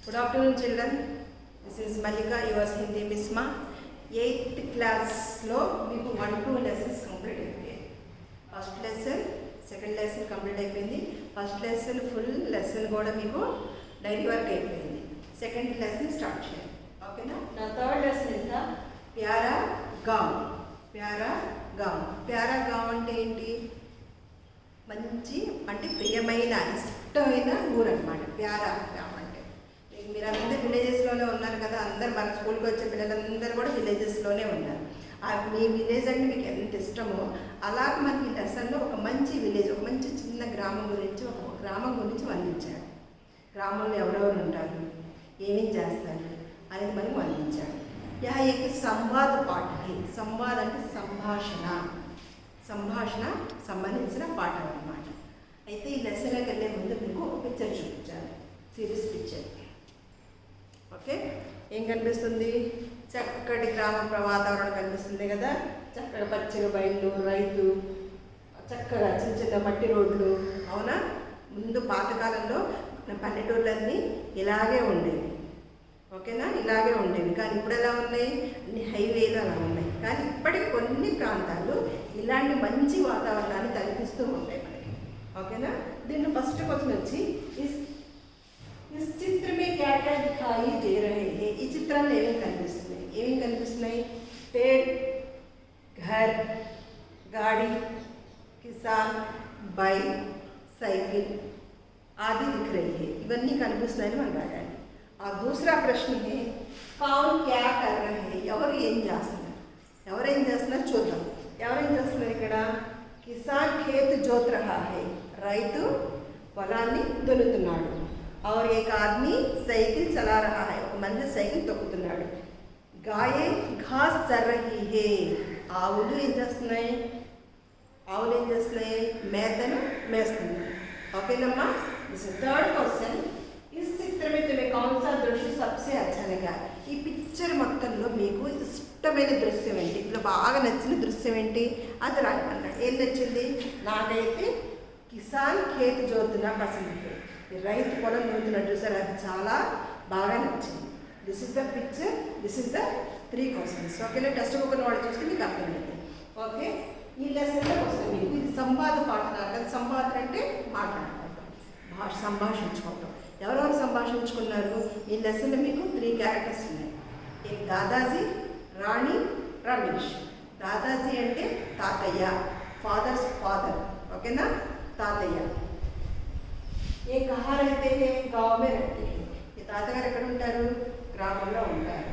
Good afternoon, children. This is Malika, yours Hindi Miss Ma. 8th class లో మీకు 1-2 lessons complete అయిపోయాయి. First lesson, second lesson complete అయిపోయింది. First lesson full lesson కూడా మీకు daily work అయిపోయింది. Second lesson start చేయండి, ఓకేనా? నా థర్డ్ లెసన్ ఇంత ప్యారా గావ్. ప్యారా గావ్, ప్యారా గావ్ అంటే ఏంటి? మంచి అంటే ప్రియమైన, ఇష్టమైన ఊరు అనమాట ప్యారా గావ్ అంటే. మీరందరూ విలేజెస్లోనే ఉన్నారు కదా, అందరు మన స్కూల్కి వచ్చే పిల్లలందరూ కూడా విలేజెస్లోనే ఉన్నారు. మీ విలేజ్ అంటే మీకు ఎంత ఇష్టమో అలాగే మనకి ఈ లెసన్లో ఒక మంచి విలేజ్, ఒక మంచి చిన్న గ్రామం గురించి, ఒక గ్రామం గురించి వర్ణించాడు. గ్రామంలో ఎవరెవరు ఉంటారు, ఏమేం చేస్తారు అనేది మనకి వర్ణించాడు. యా ఏక సంవాద పాఠం. సంవాద్ అంటే సంభాషణ, సంభాషణ సంబంధించిన పాఠం అన్నమాట. అయితే ఈ లెసన్లోకి వెళ్ళే ముందు మీకు ఒక పిక్చర్ చూపించాలి, సిరీస్ పిక్చర్. ఓకే, ఏం కనిపిస్తుంది? చక్కటి గ్రామ వాతావరణం కనిపిస్తుంది కదా. చక్కగా పచ్చగా బయళ్ళు, రైతు, చక్కగా చిన్న చిన్న మట్టి రోడ్లు. అవునా? ముందు పాతకాలంలో పల్లెటూర్లన్నీ ఇలాగే ఉండేవి, ఓకేనా? ఇలాగే ఉండేవి. కానీ ఇప్పుడు ఎలా ఉన్నాయి? అన్ని హైవేలు అలా ఉన్నాయి. కానీ ఇప్పటికి కొన్ని ప్రాంతాలు ఇలాంటి మంచి వాతావరణాన్ని కల్పిస్తూ ఉంటాయి మనకి, ఓకేనా? దీంట్లో ఫస్ట్ క్వశ్చన్ వచ్చి इस चित्र में क्या क्या दिखाई दे रहे हैं? ఈ చిత్రంలో ఏమేమి కనిపిస్తున్నాయి? ఏమేమి కనిపిస్తున్నాయి? पेड़, घर, गाड़ी, किसान, बाइक, साइकिल आदि दिख रही है. ఇవన్నీ కనిపిస్తున్నాయని మనం రాయాలి. और दूसरा प्रश्न है कौन क्या कर रहे हैं? ఎవరు ఏం చేస్తున్నారు? ఎవరేం చేస్తున్నారు చూద్దాం. ఎవరేం చేస్తున్నారు ఇక్కడ? కిసాన్ ఖేత్ జోత్ రహా హై, రైతు పొలాన్ని దున్నుతున్నాడు. और एक आदमी साइकिल चला रहा है, ఒక మంది సైకిల్ తొక్కుతున్నాడు. గాయే ఘాస్ చర్ రహీ హే, ఆవులు ఏం చేస్తున్నాయి? ఆవులు ఏం చేస్తున్నాయి? మేతను మేస్తున్నాయి. ఓకేనమ్మా? థర్డ్ క్వశ్చన్, इस चित्र में तुम्हें कौन सा दृश्य सबसे अच्छा लगा? ఈ పిక్చర్ మొత్తంలో మీకు ఇష్టమైన దృశ్యం ఏంటి? ఇందులో బాగా నచ్చిన దృశ్యం ఏంటి? అది రాయమన్నాడు. ఏం నచ్చింది? నాకైతే కిసాన్ ఖేత్ జోతున పసంద్, రైతు పొలం నూతున్నట్టు సార్, అది చాలా బాగా నచ్చింది. This is the picture, this is the 3 questions. ఓకేనా? టెక్స్ట్ బుక్ వాళ్ళు చూస్తే మీకు అర్థమైంది. ఓకే, ఈ లెసన్లో వస్తుంది మీకు ఇది సంవాద పాఠం. కదా, సంవాదం అంటే మాట్లాడుకోవటం, సంభాషించుకోవటం. ఎవరెవరు సంభాషించుకున్నారు? ఈ లెసన్లో మీకు 3 క్యారెక్టర్స్ ఉన్నాయి. एक దాదాజీ, రాణి, రమేష్. దాదాజీ అంటే తాతయ్య, ఫాదర్స్ ఫాదర్, ఓకేనా? తాతయ్య. ये कहाँ रहते हैं? गाँव में रहते हैं. ये తాతగారు ఎక్కడ ఉంటారు? గ్రామంలో ఉంటారు.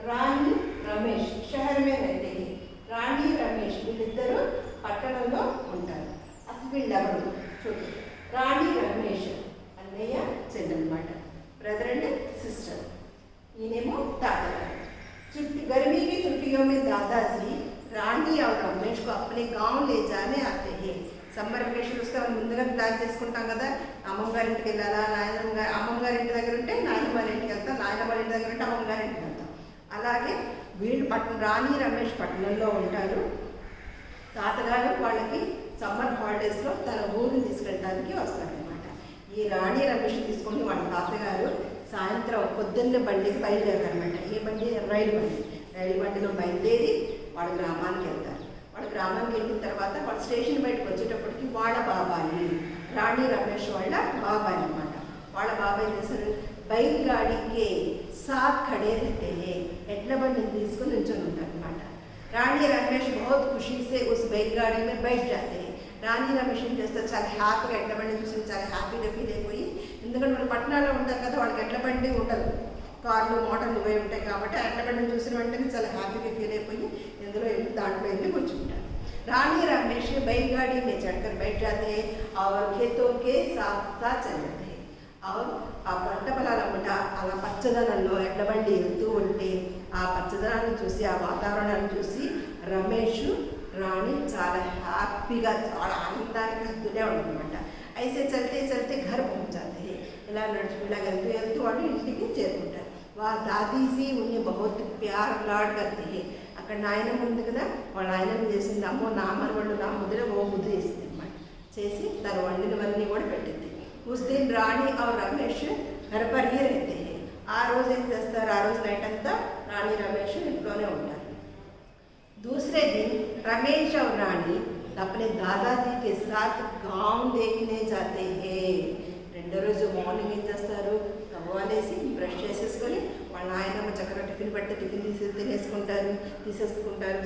రాణి, రమేష్ షహర్ మే रहते हैं. రాణి, రమేష్ వీళ్ళిద్దరూ పట్టణంలో ఉంటారు. అసలు వీళ్ళెవరు చూడు. రాణి, రమేష్ అన్నయ్య చెల్లెన్నమాట, బ్రదర్ అండ్ సిస్టర్. ఈయనేమో తాతగారు. गर्मी की छुट्टियों में दादाजी रानी और रमेश को अपने गाँव ले जाने आते हैं. సమ్మర్ వెకేషన్ వస్తే మనం ముందుగా ప్లాన్ చేసుకుంటాం కదా, అమ్మమ్మ ఇంటికి వెళ్ళాలా, అమ్మమ్మ ఇంటి దగ్గర ఉంటే నాయనమ్మ ఇంటికి వెళ్తాం, నాయనమ్మ ఇంటి దగ్గర ఉంటే అమ్మమ్మ ఇంటికి వెళ్తాం. అలాగే వీళ్ళు రాణి, రమేష్ పట్టణంలో ఉంటారు. తాతగారు వాళ్ళకి సమ్మర్ హాలిడేస్లో తన ఊరిని తీసుకెళ్ళడానికి వస్తారనమాట. ఈ రాణి, రమేష్ తీసుకొని వాళ్ళ తాతగారు సాయంత్రం పొద్దున్న బండికి బయలుదేరతారనమాట. ఏ బండి? రైలు బండి. రైలు బండిలో బయలుదేరి వాళ్ళ గ్రామానికి వెళ్తారు. వాళ్ళ గ్రామానికి వెళ్ళిన తర్వాత వాళ్ళ స్టేషన్ బయటకు వచ్చేటప్పటికి వాళ్ళ బాబాయి, రాణి, రమేష్ వాళ్ళ బాబాయ్ అనమాట. వాళ్ళ బాబాయ్ చేశారు, బైక్ గాడికి సాత్ ఖడే रहते हैं, ఎడ్ల బండిని తీసుకుని నిల్చొని ఉంటారు అనమాట. రాణి, రమేష్ बहुत खुशी से उस बैल गाड़ी में बैठ जाते हैं. రాణి, రమేష్ ఏం చేస్తారు? చాలా హ్యాపీగా ఎడ్ల బండి చూసి చాలా హ్యాపీగా ఫీల్ అయిపోయి, ఎందుకంటే వాళ్ళు పట్టణాల్లో ఉంటారు కదా, వాళ్ళకి ఎడ్ల బండి ఉండదు, కార్లు మోటార్లు ఇవే ఉంటాయి కాబట్టి ఎడ్ల బండిని చూసిన వెంటనే చాలా హ్యాపీగా ఫీల్ అయిపోయి ఇందులో దాంట్లో వెళ్ళి కూర్చుంటారు. रानी रमेश बैलगाड़ी में चढ़कर बैठ जाते हैं और खेतों के साथ साथ चल जाते हैं. और ఆ పంట పొలాలమ్మట అలా పచ్చదనంలో ఎడ్ల బండి వెళ్తూ ఉంటే ఆ పచ్చదనాన్ని చూసి, ఆ వాతావరణాన్ని చూసి రమేష్, రాణి చాలా హ్యాపీగా, చాలా ఆనందానికి హద్దులే ఉందన్నమాట. అయితే చల్తే చల్తే घर पहुंच जाते हैं. ఇలా నడుచుకుంటా వెళ్తూ వెళ్తూ వాళ్ళు ఇంటికి చేరుకుంటారు. వా దాదీసి ఉన్ని बहुत प्यार लाड करते हैं. అక్కడ నాయనమ్మ ఉంది కదా, వాళ్ళ నాయనమ్మ చేసింది, అమ్మో నా మనవళ్ళు నా ముద్దులో ఓ ముద్దు చేసింది అనమాట. చేసి తను వండినవన్నీ కూడా పెట్టింది. उस दिन रानी और रमेश घर पर ही रहते हैं ఆ రోజు ఏం చేస్తారు, ఆ రోజు నైట్ అంతా రాణి రమేష్ ఇంట్లోనే ఉంటారు. दूसरे दिन रमेश और रानी अपने दादाजी के साथ गांव देखने जाते हैं. రెండో రోజు మార్నింగ్ ఏం చేస్తారు, తవ్వాలేసి బ్రష్ చేసేసుకొని వాళ్ళ నాయనమ్మ చక్కగా టిఫిన్ పడితే టిఫిన్ తీసేసుకుంటారు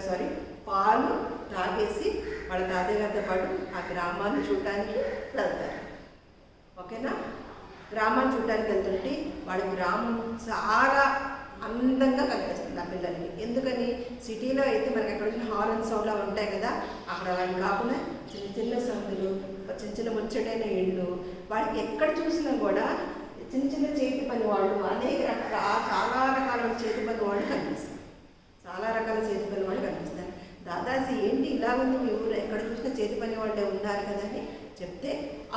పాలు తాగేసి వాళ్ళ తాతయ్య గారితో పాటు ఆ గ్రామాన్ని చూడటానికి వెళ్తారు. ఓకేనా, గ్రామాన్ని చూడటానికి వెళ్తుంటే వాళ్ళ గ్రామం చాలా అందంగా కనిపిస్తుంది ఆ పిల్లలకి. ఎందుకని, సిటీలో అయితే మనకి ఎక్కడ వచ్చిన హాల్ అండ్ సౌండ్లా ఉంటాయి కదా, అక్కడ అలాంటి కాకుండా చిన్న చిన్న సందులు, చిన్న చిన్న ముచ్చటైన ఇళ్ళు, వాళ్ళకి ఎక్కడ చూసినా కూడా చిన్న చిన్న చేతి పని వాళ్ళు, అనేక చాలా రకాల చేతి పని వాళ్ళు కనిపిస్తారు. చాలా రకాల చేతి పని వాళ్ళు కనిపిస్తారు. దాదాజీ ఏంటి ఇలా ఉంది మీ ఊరు, ఎక్కడ చూసినా చేతి పని వాళ్ళే ఉన్నారు కదా అని చెప్తే,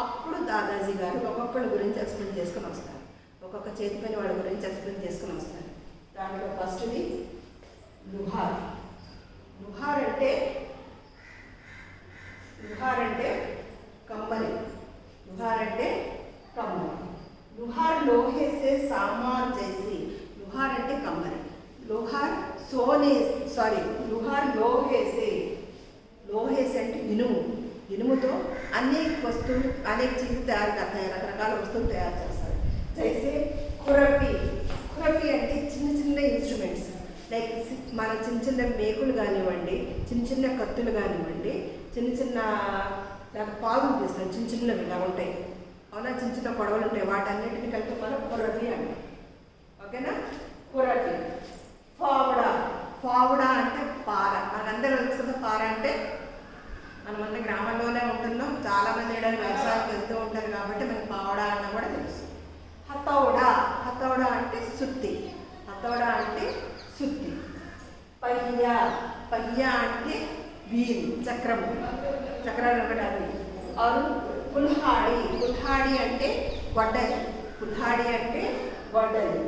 అప్పుడు దాదాజీ గారు ఒక్కొక్కళ్ళ గురించి ఎక్స్ప్లెయిన్ చేసుకొని వస్తారు. ఒక్కొక్క చేతి పని వాళ్ళ గురించి ఎక్స్ప్లెయిన్ చేసుకొని వస్తారు. దాంట్లో ఫస్ట్ది లుహార్. లుహార్ అంటే కమ్మరి. లుహార్ లోహే సే సామాన్ చేసి. లుహార్ అంటే కమ్మరి. లుహార్ లోహేసే అంటే ఇనుముతో అనేక చీజులు తయారు చేస్తారు, రకరకాల వస్తువులు తయారు చేస్తారు. జైసే ఖురపి అంటే చిన్న చిన్న ఇన్స్ట్రుమెంట్స్, లైక్ మన చిన్న చిన్న మేకులు కానివ్వండి, చిన్న చిన్న కత్తులు కానివ్వండి, చిన్న పాదులు తీస్తాం, చిన్నవి ఇలా ఉంటాయి. అవునా, చిన్న పొడవలు ఉంటాయి, వాటన్నిటిని కలిపి మనం ఖురపి అంటాం. ఓకేనా, ఖురపి. ఫావుడా అంటే పార. మనకందరూ తెలుసు కదా పార అంటే. మనమంతా గ్రామంలోనే ఉంటున్నాం, చాలామంది ఏడాది వ్యవసాయానికి వెళ్తూ ఉంటారు కాబట్టి మనకి పావడా అన్న కూడా తెలుసు. హతౌడా అంటే సుత్తి. పయ్య అంటే వీల్, చక్రాలు ఒకటి అవి. అవును, కుల్హాడి అంటే గొడ్డలి.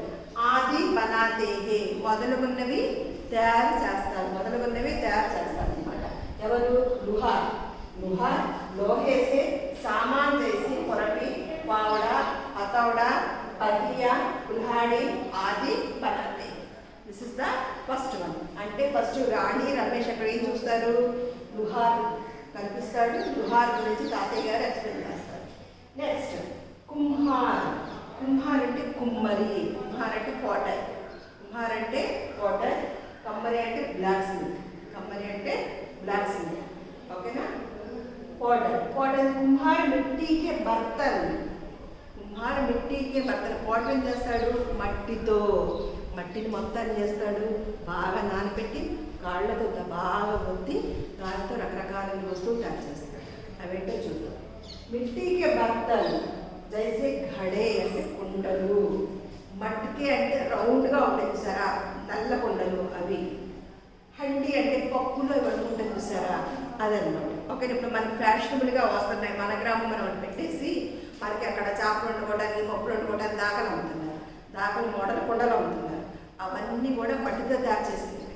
ఆది బనాతే హే, మొదలుగున్నవి తయారు చేస్తారు అన్నమాట. ఎవరు, లుహార్ లోహేసే సామాన్ చేసి పొరపి, పావడా, హతౌడా, పహియా, కుల్హాడి, ఆది బనాతే. This is the first one. అంటే ఫస్ట్ రాణి రమేష్ అక్కడ ఏం చూస్తారు, లుహార్ కనిపిస్తాడు. లుహార్ గురించి తాతయ్య గారు ఎక్స్ప్లెయిన్ చేస్తారు. నెక్స్ట్ కుంభార్ అంటే కుమ్మరి. కుంభార్ అంటే పోటర్. కమ్మరి అంటే బ్లాక్ స్మిత్. ఓకేనా, పోటర్. కుంభార్ మిట్టీకే బర్తన్. పోటర్ ఏం చేస్తాడు, మట్టిని మొత్తాన్ని చేస్తాడు, బాగా నానబెట్టి కాళ్ళతో బాగా ఒత్తి దానితో రకరకాల వస్తువులు తయారు చేస్తాడు. అవేంటో చూద్దాం. మిట్టీకే బర్తన్ జైసే ఘడే అంటే కుండలు. మట్టికే అంటే రౌండ్గా ఉంటాయి చూసారా, నల్ల కుండలు అవి. హండి అంటే పప్పులో వండుకుంటే చూసారా, అదనమాట. ఓకే, ఇప్పుడు మనకి ఫ్యాషనబుల్గా వస్తున్నాయి. మన గ్రామం మనం పెట్టేసి మనకి అక్కడ చేపలు వండుకోవడానికి, పప్పులు వండుకోవడానికి దాకలు మోడల్ కుండలు అమ్ముతున్నారు. అవన్నీ కూడా మట్టితో తయారు చేస్తుంది.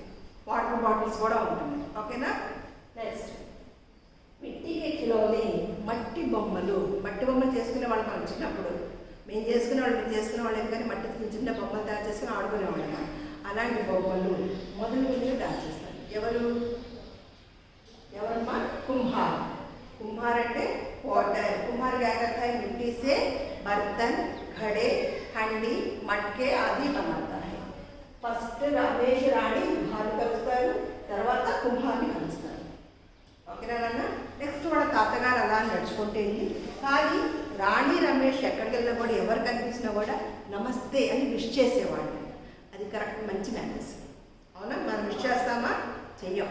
వాటర్ బాటిల్స్ కూడా ఉంటున్నాయి. ఓకేనా, నెక్స్ట్ మిట్టికే కిలోని మట్టి బొమ్మలు చేసుకునే వాళ్ళు. మనం చిన్నప్పుడు మేము చేసుకునే వాళ్ళు కానీ మట్టి చిన్న బొమ్మలు తయారు చేసుకుని ఆడుకునేవాళ్ళం. అలాంటి బొమ్మలు మొదలుగున్నవి తయారు చేస్తారు. ఎవరమ్మా, कुम्हार అంటే पोटर. कुम्हार क्या करता है, मिट्टी से बर्तन, घड़े, हंडी, मटके आदि बनाता है. ఫస్ట్ రమేష్ రాణి లుహార్ని కలుస్తారు, తర్వాత కుంభార్ని కలుస్తారు. ఓకేనా నాన్న. నెక్స్ట్ వాళ్ళ తాతగారు అలా నడుచుకుంటే వెళ్ళి, కానీ రాణి రమేష్ ఎక్కడికి వెళ్ళినా కూడా ఎవరు కనిపించినా కూడా నమస్తే అని విష్ చేసేవాళ్ళు. అది కరెక్ట్, మంచి మేనర్స్. అవునా, మనం విష్ చేస్తామా, చెయ్యం.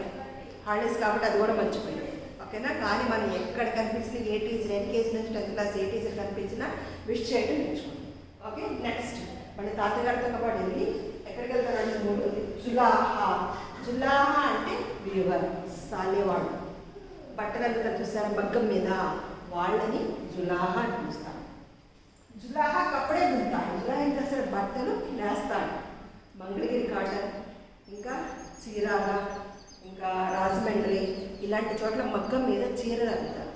హాలిడేస్ కాబట్టి అది కూడా మర్చిపోయాం. ఓకేనా, కానీ మనం ఎక్కడ కనిపించిన ఏ టీచర్, ఎల్కేజీ నుంచి 10th క్లాస్ ఏ టీచర్ కనిపించినా విష్ చేయడం నేర్చుకోండి. ఓకే, నెక్స్ట్ మళ్ళీ తాతగారితో పాటు వెళ్ళి ఎక్కడికి వెళ్తారంటే 3 జులాహా అంటే వీవర్, సాలేవాడు. బట్టలు వెళ్తారు చూసారా మగ్గం మీద, వాళ్ళని జులాహా అని పిలుస్తారు. జులాహా కప్పుడే దుంతాడు. జులాహా ఏం చేస్తాడు, బట్టలు నేస్తాడు. మంగళగిరి కాటన్, ఇంకా చీరాల, ఇంకా రాజమండ్రి ఇలాంటి చోట్ల మగ్గం మీద చీరలు అల్లుతారు.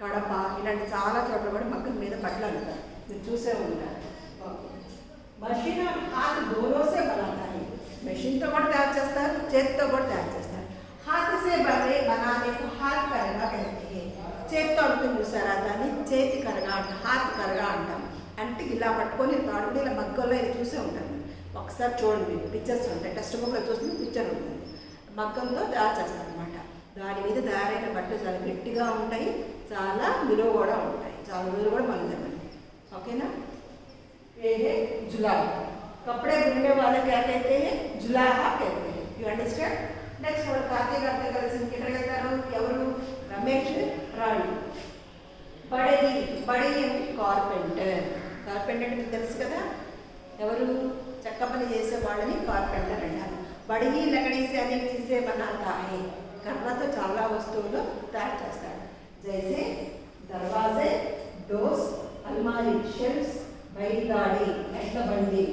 కడప ఇలాంటి చాలా చోట్ల కూడా మగ్గం మీద బట్టలు అల్లుతారు. మీరు చూసే ఉంటారు. मशीन और हाथ दोनों से बनाता है। मशीन तो కూడా తయారు చేస్తారు, చేతితో కూడా తయారు చేస్తారు. हाथ से बनाने को हाथ करगा कहते हैं. చేతితో ఉంటుంది చూసారా, దాన్ని చేతి కరగా అంటాం, హాత్ కరగా అంటాం. అంటే ఇలా పట్టుకొని తాడుకుని ఇలా మగ్గల్లో ఇది చూసే ఉంటాను. ఒకసారి చూడండి, పిక్చర్స్ ఉంటాయి, టెక్స్ట్ బుక్లో చూస్తే పిక్చర్ ఉంటుంది. మగ్గంతో తయారు చేస్తాం అనమాట. దాని మీద తయారైన బట్టలు చాలా గట్టిగా ఉంటాయి, చాలా విలువ కూడా ఉంటాయి, చాలా రోజులు కూడా మళ్ళీ. ఓకేనా? ये है जुलाहा. कपड़े बुनने वाले क्या कहते हैं? जुलाहा कहते हैं. You understand? नेक्स्ट वर्ड काते करते కలిసి ఇంకెక్కడికెళ్తారు? ఎవరు? రమేష్, రాణి. బడయి, బడయి అంటే కార్పెంటర్. కార్పెంటర్ అంటే తెలుసు కదా, ఎవరు? చెక్క పని చేసే వాళ్ళని కార్పెంటర్ అంటారు. బడయి లకడీ से अनेक चीजें बनाता है. కర్రతో చాలా వస్తువులు తయారు చేస్తాడు. జైసే దర్వాజే, డోర్స్, అల్మారీ, షెల్ఫ్స్, बैलगाड़ी, एड्ल बंडी,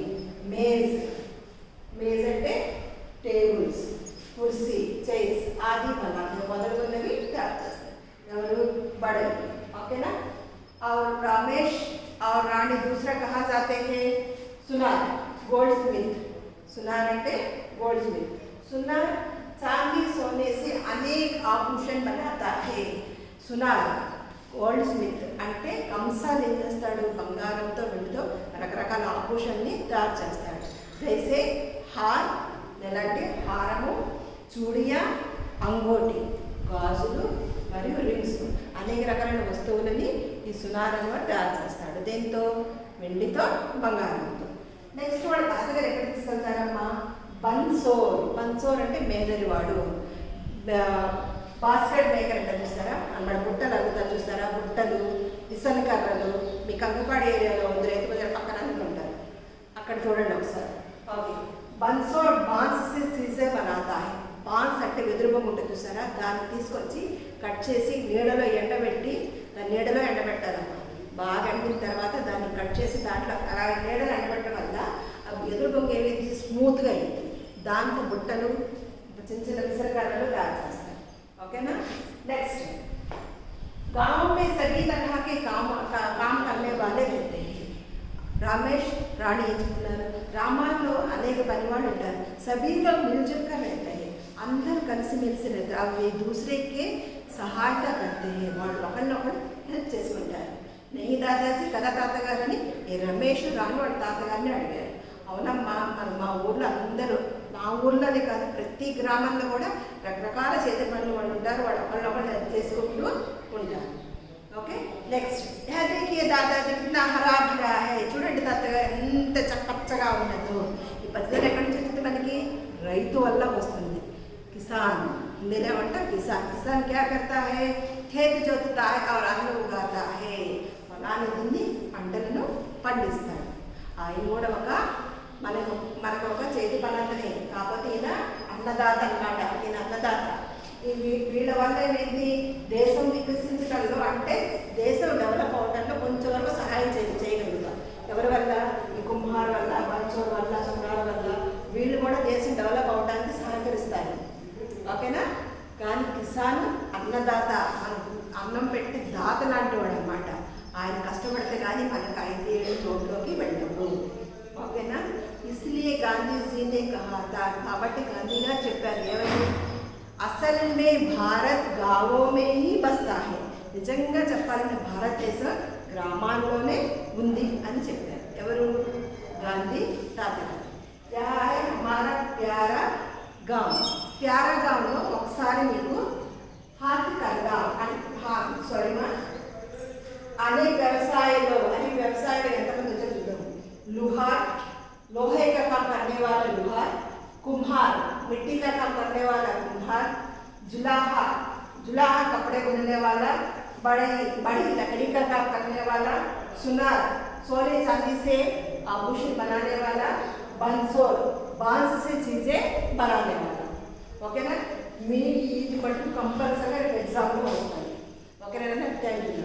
मेज, मेज అంటే టేబుల్స్, కుర్సీ, చైర్స్ ఆది बनाते మొదలగున్నవి తయారు చేస్తారు. ఎవరు? బడయి. ఓకేనా? और रमेश और रानी दूसरा कहाँ जाते हैं? सुनार, गोल्ड स्मिथ. सुनार అంటే गोल्ड स्मिथ. सुनार चांदी सोने से अनेक आभूषण बनाता है. सुनार గోల్డ్ స్మిత్ అంటే కంసాలు ఏం చేస్తాడు? బంగారంతో, వెండితో రకరకాల ఆభూషణని తయారు చేస్తాడు. జైసే హార్, ఎలాంటి హారము, చూడియా, అంగోటి, గాజులు మరియు రింగ్స్, అనేక రకాలైన వస్తువులని ఈ సునారంగా తయారు చేస్తాడు. దేంతో? వెండితో, బంగారంతో. నెక్స్ట్ వాడు తాతగారు ఎక్కడ తీసుకెళ్తారమ్మా? బన్సోర్. బన్సోర్ అంటే మేదరివాడు. బాస్కెట్ మేకర్ అంటే చూస్తారా, అన్నమాట. బుట్టలు అడుగుతారు చూస్తారా, బుట్టలు, ఇసన్ కర్రలు. మీ కంకపాడు ఏరియాలో ఉంది, రైతు బజార్ పక్కన ఉంటారు, అక్కడ చూడండి ఒకసారి. ఓకే. బన్సోర్ బాన్స్ సే చీజే బనాతా హై. బాన్స్ అంటే వెదురు బొమ్మ ఉంటుంది చూసారా, దాన్ని తీసుకొచ్చి కట్ చేసి నీడలో ఎండబెట్టి, దాన్ని నీడలో ఎండబెట్టారమ్మా. బాగా ఎండిన తర్వాత దాన్ని కట్ చేసి దాంట్లో అలా నీడలో ఎండబెట్టడం వల్ల ఆ వెదురు బొమ్మ ఏమైంది? స్మూత్గా అయింది. దాంతో బుట్టలు, చిన్న చిన్న విసరకర్రలు తయారు చేస్తారు. ओके ना? नेक्स्ट, गांव में सभी तरह के काम करने वाले रहते हैं. रमेश, रानी ఏం చెప్తున్నారు? గ్రామాల్లో అనేక పనివాళ్ళు ఉంటారు. सभी लोग मिलजुल कर रहते हैं. అందరూ కలిసిమెలిసి रहते हैं. అవి दूसरे సహాయత करते हैं. వాళ్ళు ఒకరినొకరు హెల్ప్ చేసుకుంటారు. నెయ్యి దాదాసి కదా తాతగారని ఈ రమేష్, రాణి వాళ్ళ తాతగారిని అడిగారు. అవునమ్మా, మా ఊర్లో అందరూ, మా ఊర్లోనే కాదు ప్రతి గ్రామంలో కూడా రకరకాల చేతి పనులు వాళ్ళు ఉంటారు, వాళ్ళు ఒకళ్ళొకళ్ళు హెల్ప్ చేసుకుంటూ ఉంటారు. ఓకే. నెక్స్ట్, देखिए दादाजी कितना हरा भरा है. చూడండి తాతగా ఎంత చక్కగా ఉన్నదో. ఈ పద్ధతి ఎక్కడి నుంచి వచ్చింది? మనకి రైతు వల్ల వస్తుంది. కిసాన్ హిందీలో కిసాన్. కిసాన్ क्या करता है? खेत जोतता है और अन्न उगाता है. పొలాన్ని దున్ని పంటలను పండిస్తాడు. ఆయన కూడా మనకు ఒక చేతి పనంతనే, కాకపోతే ఈయన అన్నదాత అన్నమాట. ఈయన అన్నదాత. వీళ్ళ వల్ల ఏమైంది? దేశం వికసించడంలో, అంటే దేశం డెవలప్ అవడంలో కొంచెం వరకు సహాయం చేయగలుగుతాం. ఎవరి వల్ల? ఈ కుమ్హార్ వల్ల, బన్సోర్ వల్ల, సునార్ వల్ల. వీళ్ళు కూడా దేశం డెవలప్ అవడానికి సహకరిస్తారు. ఓకేనా? కానీ కిసాన్ అన్నదాత, మనకు అన్నం పెట్టి దాత లాంటి వాడు అనమాట. ఆయన కష్టపడితే కానీ మనకు 5 రోడ్లోకి వెళ్ళము. ఓకేనా? इसलिए गांधी ने कहा था, కాబట్టి గాంధీ గారు చెప్పారు ఏమని? అసలు మే భారత్ గావో మే హీ బస్తా హై. నిజంగా చెప్పాలంటే భారతదేశం గ్రామాల్లోనే ఉంది అని చెప్పారు. ఎవరు? గాంధీ తాతగారు. యా హై హమారా ప్యారా గావ్. ప్యారా గావ్లో ఒకసారి మీకు హాత్ కర్గా అనే వ్యవసాయంలో ఎంతమంది వచ్చారు చూద్దాం. लुहार, लोहे का काम करने वाला लुहार. कुम्हार, मिट्टी का काम करने वाला कुम्हार. जुलाहा, जुलाहा कपड़े बुनने वाला. बड़ी लकड़ी का काम करने वाला. सुनार, सोने चांदी से आभूषण बनाने वाला. बंसोर, बांस से चीजें बनाने वाला. ఓకేనా? మీ ఇది బట్టి కంపల్సరీగా ఎగ్జామ్లో వస్తాయి. ఓకేనా? Thank you.